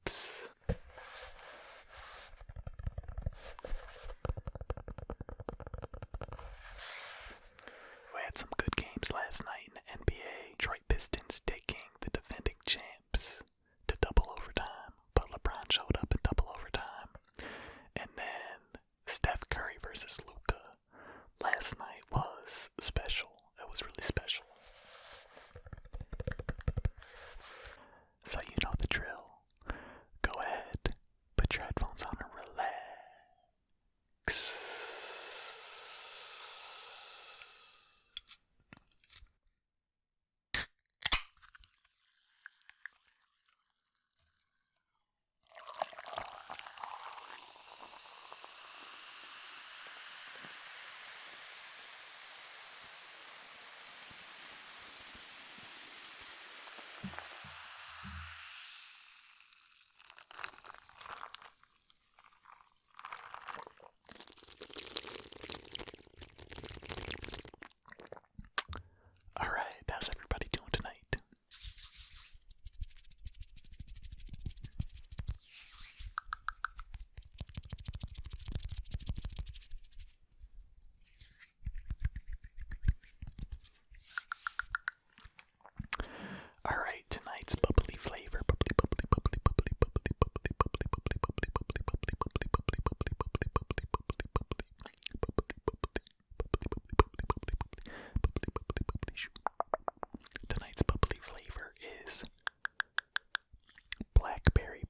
hoops. We had some good games last night in the NBA. Detroit Pistons taking the defending champs to double overtime, but LeBron showed up in double overtime. And then Steph Curry versus Luka last night was special. It was really special. So you know the drill. Go ahead, put your headphones on and relax. Alright, how's everybody doing tonight? Alright, tonight's bubbly flavor. Bubbly, bubbly, bubbly, bubbly, bubbly, bubbly, bubbly, bubbly, bubbly, bubbly, bubbly, bubbly, bubbly, bubbly, bubbly, bubbly, bubbly, bubbly. Tonight's bubbly flavor is blackberry.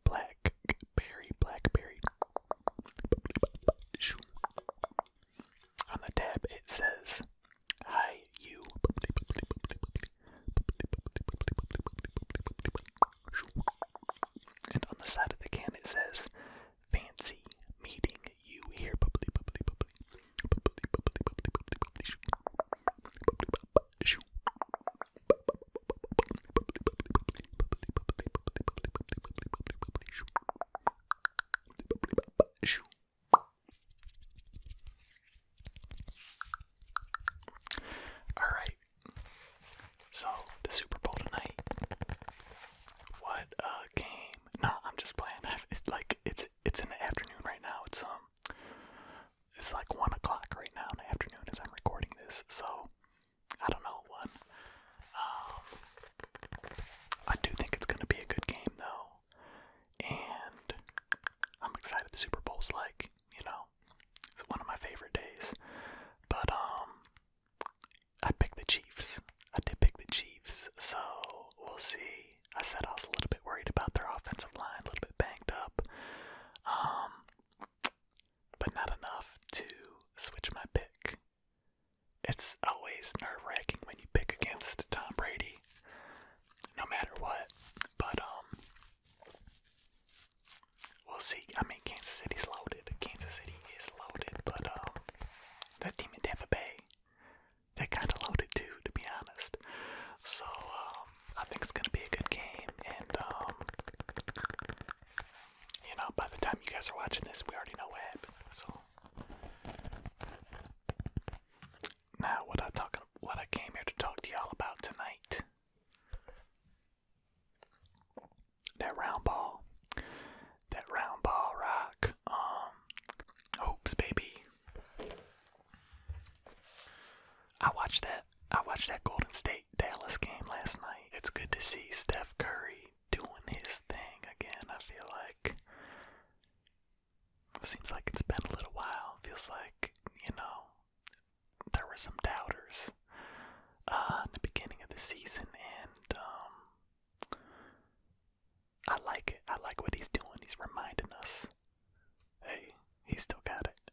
On the tab it says, "Hi, you." And on the side of the can it says, "Fancy meeting you here." Alright, so the Super Bowl tonight. What a game. No, I'm just playing. It's in the afternoon right now. It's like 1 o'clock right now in the afternoon as I'm recording this, so I don't know when. I do think it's gonna be a good game though. And I'm excited. The Super Bowl's like, it's one of my favorite days. But I picked the Chiefs. I did pick the Chiefs, so we'll see. I said I was a little bit worried about their offensive line, a little bit banged up. But not enough to switch my pick. It's always nerve-wracking when you pick against Tom Brady, no matter what. But we'll see. I mean, Kansas City's loaded. Kansas City is loaded, but that team in Tampa Bay, they're kind of loaded too, to be honest. So I think it's gonna be a good game, and by the time you guys are watching this, we already know what happened. So now, what I came here to talk to y'all about tonight. That round ball rock. Hoops, baby. I watched that Golden State Dallas game last night. It's good to see Steph Curry doing his thing again. I feel like seems like it's been a little while. Feels like, there were some doubters in the beginning of the season, and I like it. I like what he's doing. He's reminding us, hey, he still got it.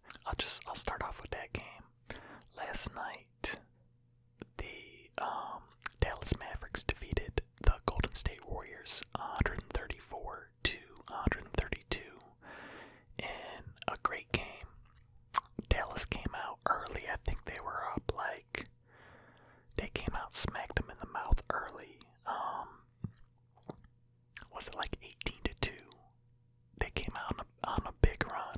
I'll start off with that game. Last night, the Dallas Mavericks defeated the Golden State Warriors 134 to 132 in a great game. Dallas came out early. I think they were up they came out, smacked them in the mouth early. Was it like 18-2? They came out on a big run.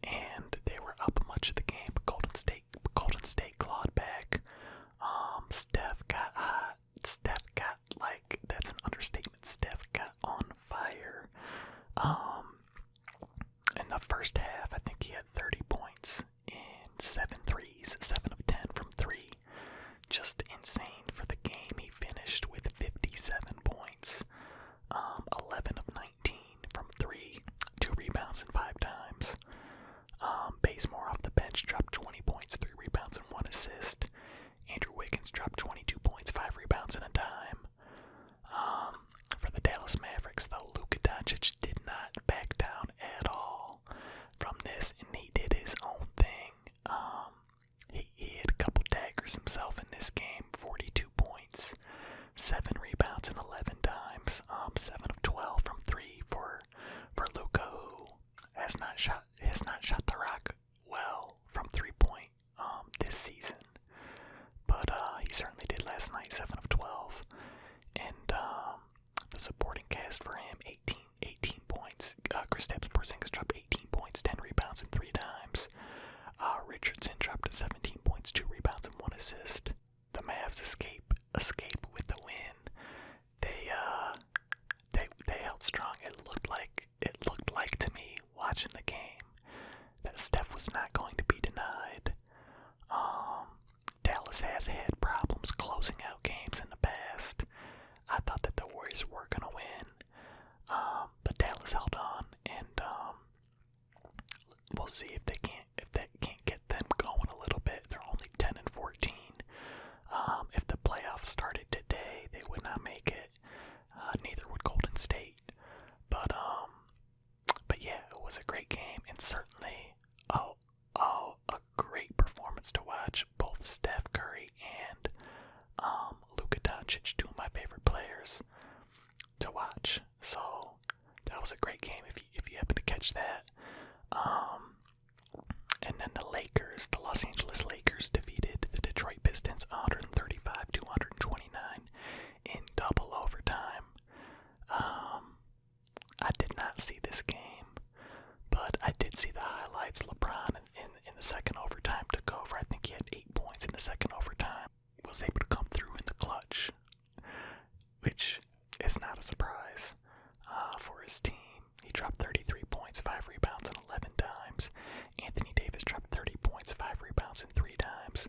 And they were up much of the game. Golden State clawed back. Steph got that's an understatement. Steph got on fire. rebounds, and 5 dimes. Bazemore off the bench dropped 20 points, 3 rebounds, and 1 assist. Andrew Wiggins dropped 22 points, 5 rebounds, and a dime. For the Dallas Mavericks, though, Luka Doncic did not back down at all from this, and he did his own thing. He hit a couple daggers himself in this game. 42 points, 7 rebounds, and 11 dimes. 7 of 12 from 3 for Luka, who has not shot the rock well from 3-point this season, but he certainly did last night. 7 of 12, and the supporting cast for him: 18 points. Kristaps Porzingis dropped 18 points, 10 rebounds, and 3 dimes. Richardson dropped 17 points, 2 rebounds, and 1 assist. The Mavs escape with the win. They held strong. It looked like to me, watching the game, that Steph was not going to be denied. Dallas has had problems closing out games in the past. I thought that the Warriors were gonna win, but Dallas held on, and we'll see if that can't get them going a little bit. They're only 10-14. If the playoffs started today, they would not make it. Neither would Golden State. But yeah, it was a great game, and certainly a great performance to watch. Both Steph Curry and Luka Doncic, 2 of my favorite players to watch. So that was a great game if you happen to catch that. And then the Los Angeles Lakers defeated the Detroit Pistons 135-129 in double overtime. I did not see this game, but I did see the highlights. LeBron in the second overtime took over. I think he had 8 points in the second overtime. Was able to come through in the clutch, which is not a surprise for his team. He dropped 33 points, 5 rebounds, and 11 dimes. Anthony Davis dropped 30 points, 5 rebounds, and 3 dimes.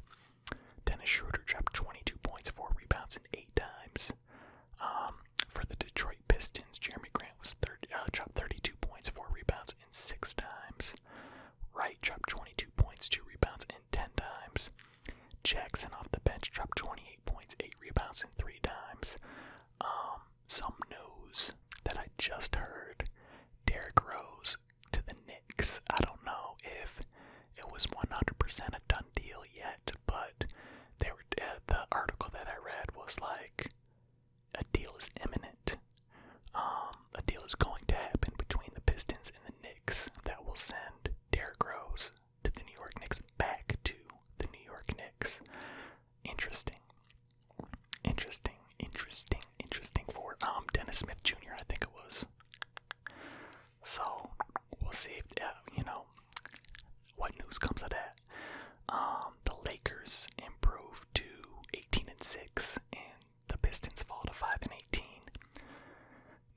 Dennis Schroeder dropped 22 points, 4 rebounds, and 8 dimes. For the Detroit Pistons, Jeremy Grant dropped 32 points, 4 rebounds, and 6 dimes. Wright dropped 22 points, 2 rebounds, and 10 dimes. Jackson off the bench dropped 28 points, 8 rebounds, and 3 dimes. Some news that I just heard: Derrick Rose to the Knicks. I don't know if it was 100% a done deal yet, but the article that I read was like, a deal is imminent. A deal is going to happen between the Pistons and the Knicks that will send Derrick Rose to the New York Knicks, back to the New York Knicks. Interesting for Dennis Smith Jr., I think it was. So we'll see if what news comes of that. The Lakers improved to 18-6, and the Pistons fall to 5-18.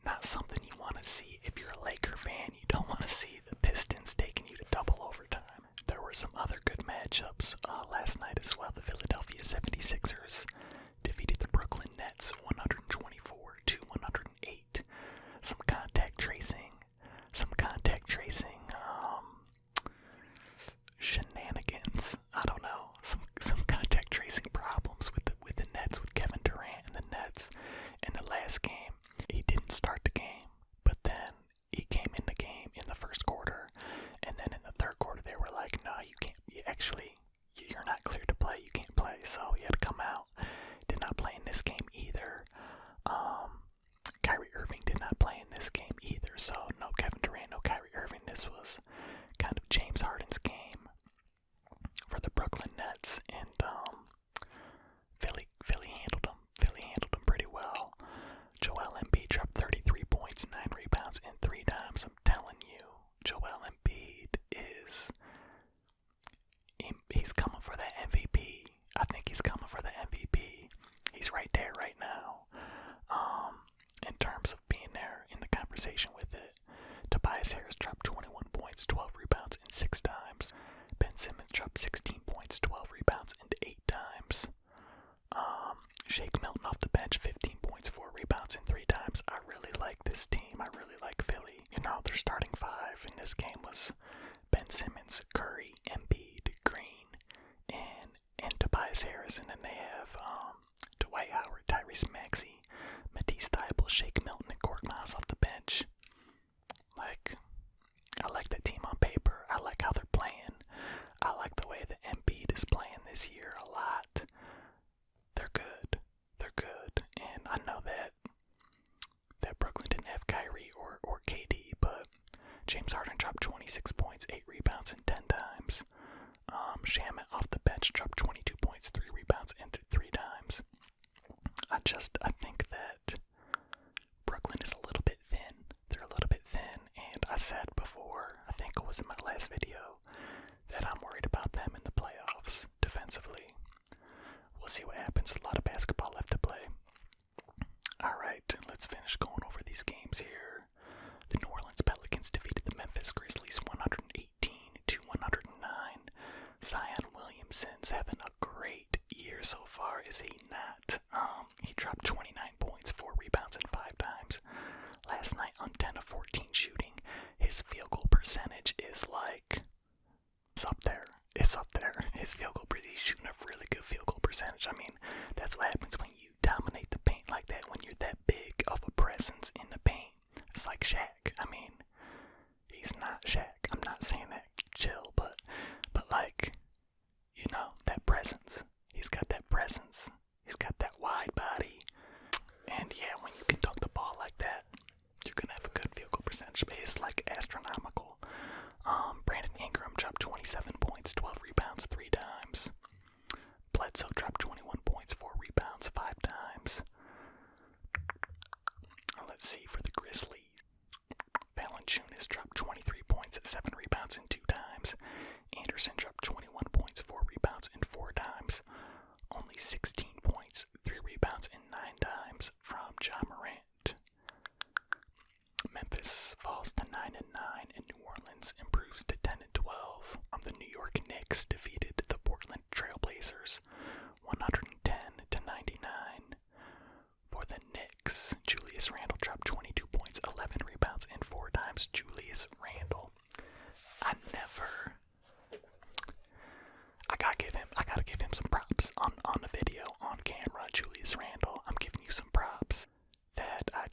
Not something you want to see if you're a Laker fan. You don't want to see the Pistons taking you to double overtime. There were some other good matchups last night as well. The Philadelphia 76ers defeated the Brooklyn Nets 124-108. Some contact tracing shenanigans. I don't know. Some contact tracing problems with the Nets, with Kevin Durant and the Nets. In the last game, he didn't start the game, but then he came in the game in the first quarter, and then in the third quarter they were like, "No, you can't. You're not cleared to play. You can't play." So he had to come out. Did not play in this game either. Kyrie Irving did not play in this game either. So no Kevin Durant, no Kyrie Irving. This was kind of James Harden's game for the Brooklyn Nets, and Philly handled them pretty well. Joel Embiid dropped 33 points, 9 rebounds, and 3 dimes. I'm telling you, Joel Embiid he's coming for the MVP. I think he's coming for the MVP. He's right there right now. In terms of being there in the conversation with it. Tobias Harris dropped 21 points, 12 rebounds, and 6 dimes. their starting five in this game was Ben Simmons, Curry, Embiid, Green, and Tobias Harris. And then they have Dwight Howard, Tyrese Maxey, Matisse Thybulle, Shake Milton, and Kork Maz off the bench. Like, I like that team on paper. I like how they're playing. I like the way that Embiid is playing this year a lot. They're good. They're good. And I know that Brooklyn didn't have Kyrie or KD, but James Harden dropped 26 points, 8 rebounds, and 10 times. Shamet off the bench dropped 22 points, 3 rebounds, and 3 times. I think that Brooklyn is a little bit thin. They're a little bit thin, and I said before, I think it was in my last video, that I'm worried about them in the playoffs defensively. We'll see what happens. A lot of basketball left to play. Alright, let's finish going over these games here. The New Orleans Pelicans defeated the Memphis Grizzlies 118-109. Zion Williamson's having a great year so far, is he not? He dropped 29 points, 4 rebounds, and 5 times. Last night on 10 of 14 shooting, his field goal percentage is like, it's up there. It's up there. His field goal, he's shooting a really good field goal percentage. I mean, that's what happens when you dominate the paint like that, when you're that big of a presence in the paint. It's like Shaq. I mean, he's not Shaq. I'm not saying that chill, but like, you know, that presence. He's got that presence. He's got that wide body. And yeah, when you can dunk the ball like that, you're gonna have a good field goal percentage, but it's like astronomical. Brandon Ingram dropped 27 points, 12 rebounds, 3 times. Bledsoe dropped 21 points, 4 rebounds, 5 times. Let's see, for the Grizzlies, Valanciunas dropped 23 points, 7 rebounds, and 2 times. Anderson dropped 21 points, 4 rebounds, and 4 times. Only 16 points, 3 rebounds, and 9 times from Ja Morant. Memphis falls to 9-9, and New Orleans improves to 10-12. The New York Knicks defeated the Portland Trailblazers 110-99. For the Knicks, Julius Randle dropped 22 points, 11 rebounds, and 4 times. Julius Randle, I gotta give him some props on the video, on camera. Julius Randle, I'm giving you some props that I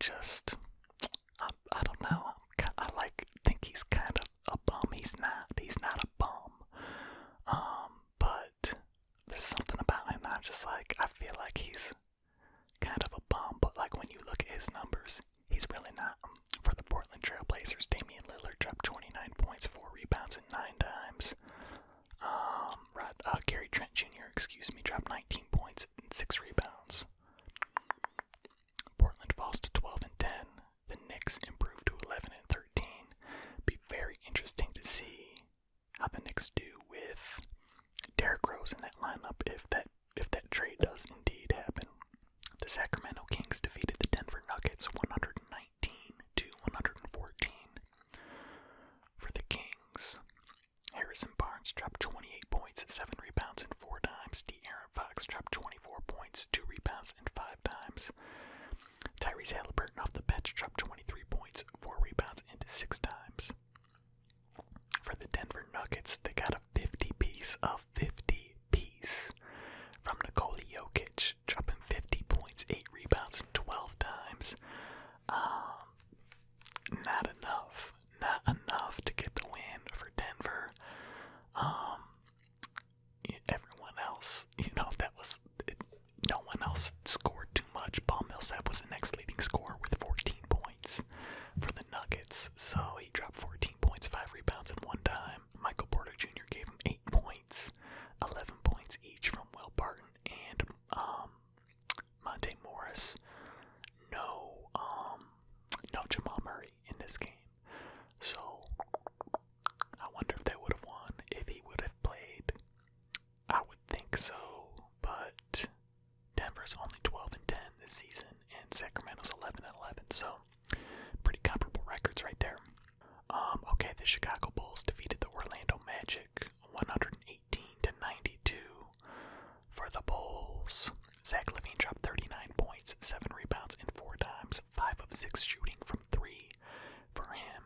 don't know. Think he's kind of a bum. He's not a bum. But there's something about him that I'm just like, I feel like he's kind of a bum, but like when you look at his numbers, he's really not. For the Portland Trailblazers, Damian Lillard dropped 29 points, 4 rebounds, and 9 times. Gary Trent Jr., dropped 19 points and 6 rebounds. Portland falls to 12-10. The Knicks improved to 11-13. Be very interesting to see how the Knicks do with Derrick Rose in that lineup if that trade does indeed happen. The Sacramento Kings defeated the Denver Nuggets 119-114. For the Kings, Harrison Barnes dropped 28 points, 7 rebounds, and 4 times. De'Aaron Fox dropped 24 points, 2 rebounds, and 5 times. Tyrese Halliburton off the bench dropped 23 points, 4 rebounds, and 6 times. For the Denver Nuggets, they got a 50-piece from Nikola Jokic, dropping 50 points, 8 rebounds, and 12 times. Not enough to get the win for Denver. Everyone else, no one else scored too much. Paul Millsap was the next leading scorer with 14 points for the Nuggets, so he dropped 14 points, 5 rebounds, and 1 time. Michael Porter Jr. gave him 8 points, 11 points each from Will Barton and Monte Morris. No Jamal Murray in this game. So I wonder if they would have won if he would have played. I would think so, but Denver's only 12-10 this season, and Sacramento's 11-11. So pretty comparable records right there. Okay, the Chicago Bulls defeated the Orlando Magic 118-92. For the Bulls, Zach LaVine dropped 39 points, 7 rebounds, and 4 times, 5 of 6 shooting from 3 for him.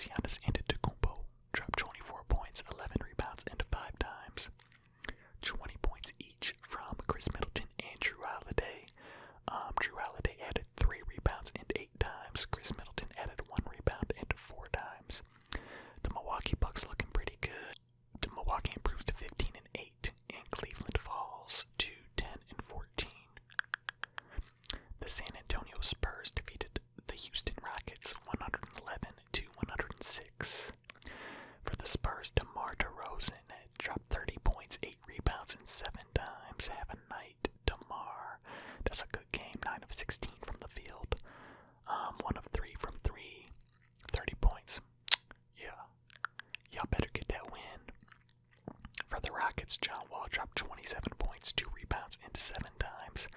Giannis Antetokounmpo dropped 24 points, 11 rebounds, and 5 dimes. 20 points each from Chris Middleton and Drew Holiday. Drew Holiday added 3 rebounds and 8 dimes. Chris Middleton added 1 rebound and 4 dimes. The Milwaukee Bucks looking pretty good. The Milwaukee improves to 15 and 8, and Cleveland falls to 10 and 14. The San Antonio Spurs defeated the Houston Rockets 111 to 106. For the Spurs, DeMar DeRozan dropped 30 points, 8 rebounds, and 7 dimes. Have a night, DeMar. That's a good game. 9 of 16 from the field. 1 of 3 from 3. 30 points. Yeah. Y'all better get that win. For the Rockets, John Wall dropped 27 points, 2 rebounds, and 7 dimes.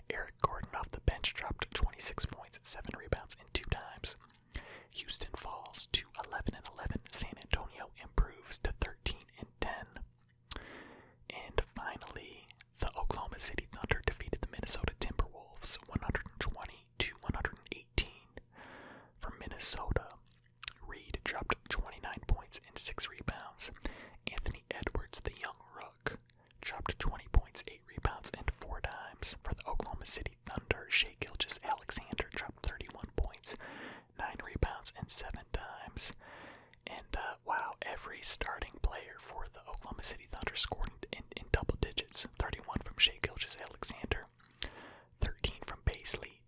Eric Gordon off the bench dropped 26 points, 7 rebounds, and 2 dimes. Houston falls to 11 and 11. San Antonio improves to 13 and 10. And finally, the Oklahoma City Thunder defeated the Minnesota Timberwolves 120 to 118. For Minnesota, Reed dropped 29 points and 6 rebounds. Anthony Edwards, the young rook, dropped 20 points, 8 rebounds, and 4 dimes. For the Oklahoma City Thunder, Shai Gilgeous-Alexander dropped 31 points, 9 rebounds, and 7 dimes. And wow, every starting player for the Oklahoma City Thunder scored in double digits. 31 from Shai Gilgeous-Alexander, 13 from Paisley,